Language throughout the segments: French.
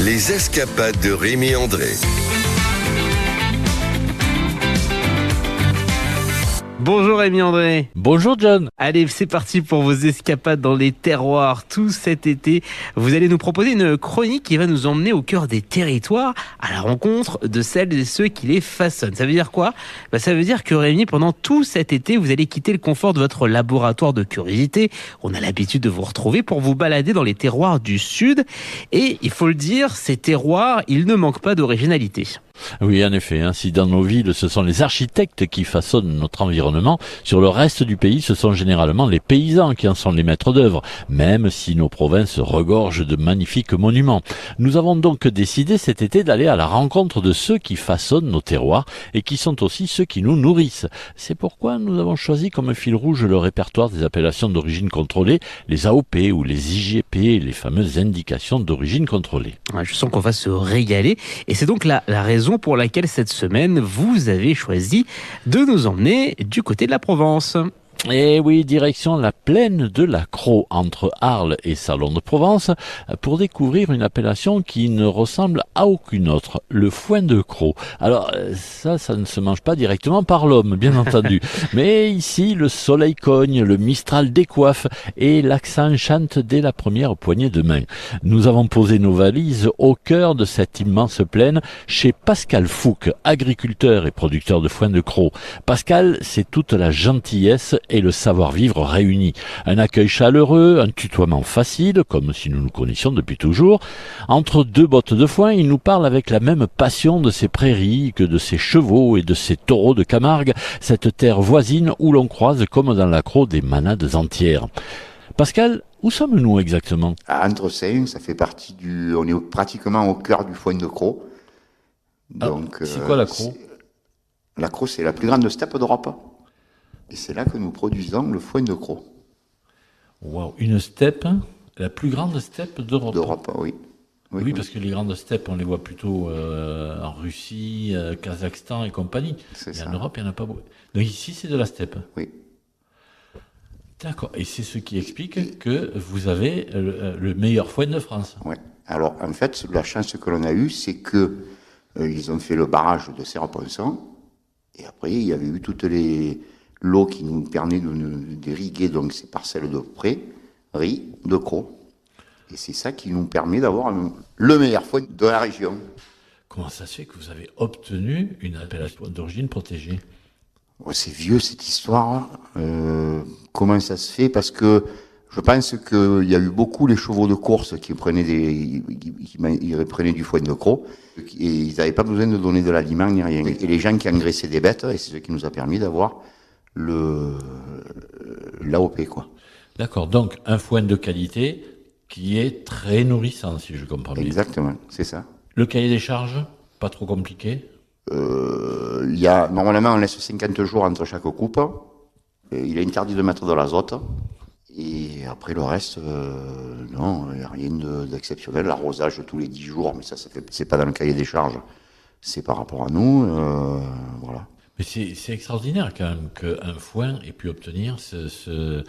Les escapades de Rémi André. Bonjour Rémi André. Bonjour John. Allez, c'est parti pour vos escapades dans les terroirs tout cet été. Vous allez nous proposer une chronique qui va nous emmener au cœur des territoires à la rencontre de celles et ceux qui les façonnent. Ça veut dire quoi ? Ça veut dire que Rémi, pendant tout cet été, vous allez quitter le confort de votre laboratoire de curiosité. On a l'habitude de vous retrouver pour vous balader dans les terroirs du Sud. Et il faut le dire, ces terroirs, ils ne manquent pas d'originalité. Oui, en effet, si dans nos villes, ce sont les architectes qui façonnent notre environnement, sur le reste du pays, ce sont généralement les paysans qui en sont les maîtres d'œuvre, même si nos provinces regorgent de magnifiques monuments. Nous avons donc décidé cet été d'aller à la rencontre de ceux qui façonnent nos terroirs et qui sont aussi ceux qui nous nourrissent. C'est pourquoi nous avons choisi comme fil rouge le répertoire des appellations d'origine contrôlée, les AOP ou les IGP, les fameuses indications d'origine contrôlée. Je sens qu'on va se régaler et c'est donc la raison pour laquelle cette semaine vous avez choisi de nous emmener du côté de la Provence. Et oui, direction la plaine de la Crau, entre Arles et Salon de Provence, pour découvrir une appellation qui ne ressemble à aucune autre, le foin de Crau. Alors ça ne se mange pas directement par l'homme, bien entendu. Mais ici, le soleil cogne, le mistral décoiffe et l'accent chante dès la première poignée de main. Nous avons posé nos valises au cœur de cette immense plaine chez Pascal Fouque, agriculteur et producteur de foin de Crau. Pascal, c'est toute la gentillesse et le savoir-vivre réunis. Un accueil chaleureux, un tutoiement facile, comme si nous nous connaissions depuis toujours. Entre deux bottes de foin, il nous parle avec la même passion de ses prairies que de ses chevaux et de ses taureaux de Camargue, cette terre voisine où l'on croise comme dans la Crau des manades entières. Pascal, où sommes-nous exactement ? À Entressin, ça fait partie on est pratiquement au cœur du foin de Crau. Donc, c'est quoi la Crau ? La Crau, c'est la plus grande steppe d'Europe. Et c'est là que nous produisons le foin de Crau. Waouh, une steppe, la plus grande steppe d'Europe. D'Europe, oui. Oui, parce que les grandes steppes, on les voit plutôt en Russie, Kazakhstan et compagnie. En Europe, il n'y en a pas beaucoup. Donc ici, c'est de la steppe. Oui. D'accord. Et c'est ce qui explique que vous avez le meilleur foin de France. Oui. Alors, en fait, la chance que l'on a eue, c'est que ils ont fait le barrage de Serre-Ponçon. Et après, il y avait eu toute l'eau qui nous permet d'irriguer donc ces parcelles de prairies de Crau. Et c'est ça qui nous permet d'avoir le meilleur foin de la région. Comment ça se fait que vous avez obtenu une appellation d'origine protégée ? C'est vieux cette histoire. Comment ça se fait ? Parce que je pense qu'il y a eu beaucoup les chevaux de course qui prenaient du foin de Crau et ils n'avaient pas besoin de donner de l'aliment ni rien. Et les gens qui engraissaient des bêtes, et c'est ce qui nous a permis d'avoir l'AOP, quoi. D'accord, donc un foin de qualité qui est très nourrissant, si je comprends bien. Exactement, c'est ça. Le cahier des charges, pas trop compliqué ? Normalement, on laisse 50 jours entre chaque coupe. Il est interdit de mettre de l'azote. Et après le reste, non, il n'y a rien d'exceptionnel. L'arrosage tous les 10 jours, mais ça c'est pas dans le cahier des charges. C'est par rapport à nous, voilà. Mais c'est extraordinaire quand même qu'un foin ait pu obtenir ce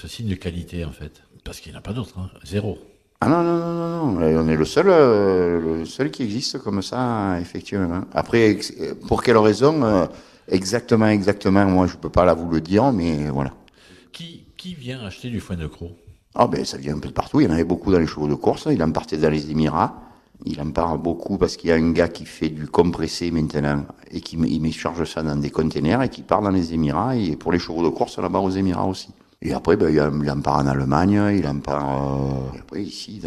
signe de qualité, en fait. Parce qu'il n'y en a pas d'autre, zéro. Ah non. On est le seul qui existe comme ça, effectivement. Après, pour quelle raison, exactement, moi je peux pas vous le dire, mais voilà. Qui vient acheter du foin de Crau ? Ça vient un peu de partout. Il y en avait beaucoup dans les chevaux de course. Il en partait dans les Émirats. Il en parle beaucoup parce qu'il y a un gars qui fait du compressé maintenant et il charge ça dans des containers et qui part dans les Émirats et pour les chevaux de course là-bas aux Émirats aussi. Et après, il en part en Allemagne, il en part et après ici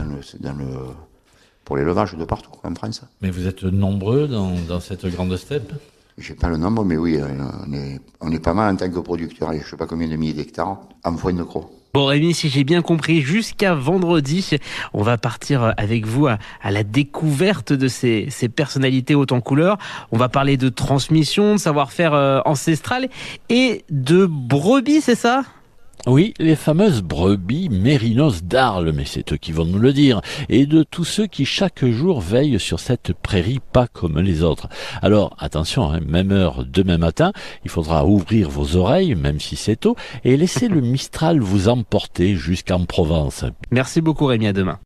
pour l'élevage de partout en France. Mais vous êtes nombreux dans cette grande steppe ? J'ai pas le nombre, mais oui, on est pas mal en tant que producteur. Je sais pas combien de milliers d'hectares en foin de Crau. Bon Rémi, si j'ai bien compris, jusqu'à vendredi, on va partir avec vous à la découverte de ces personnalités hautes en couleur. On va parler de transmission, de savoir-faire ancestral et de brebis, c'est ça ? Oui, les fameuses brebis mérinos d'Arles, mais c'est eux qui vont nous le dire, et de tous ceux qui chaque jour veillent sur cette prairie pas comme les autres. Alors attention, même heure demain matin, il faudra ouvrir vos oreilles, même si c'est tôt, et laisser le Mistral vous emporter jusqu'en Provence. Merci beaucoup Rémi, à demain.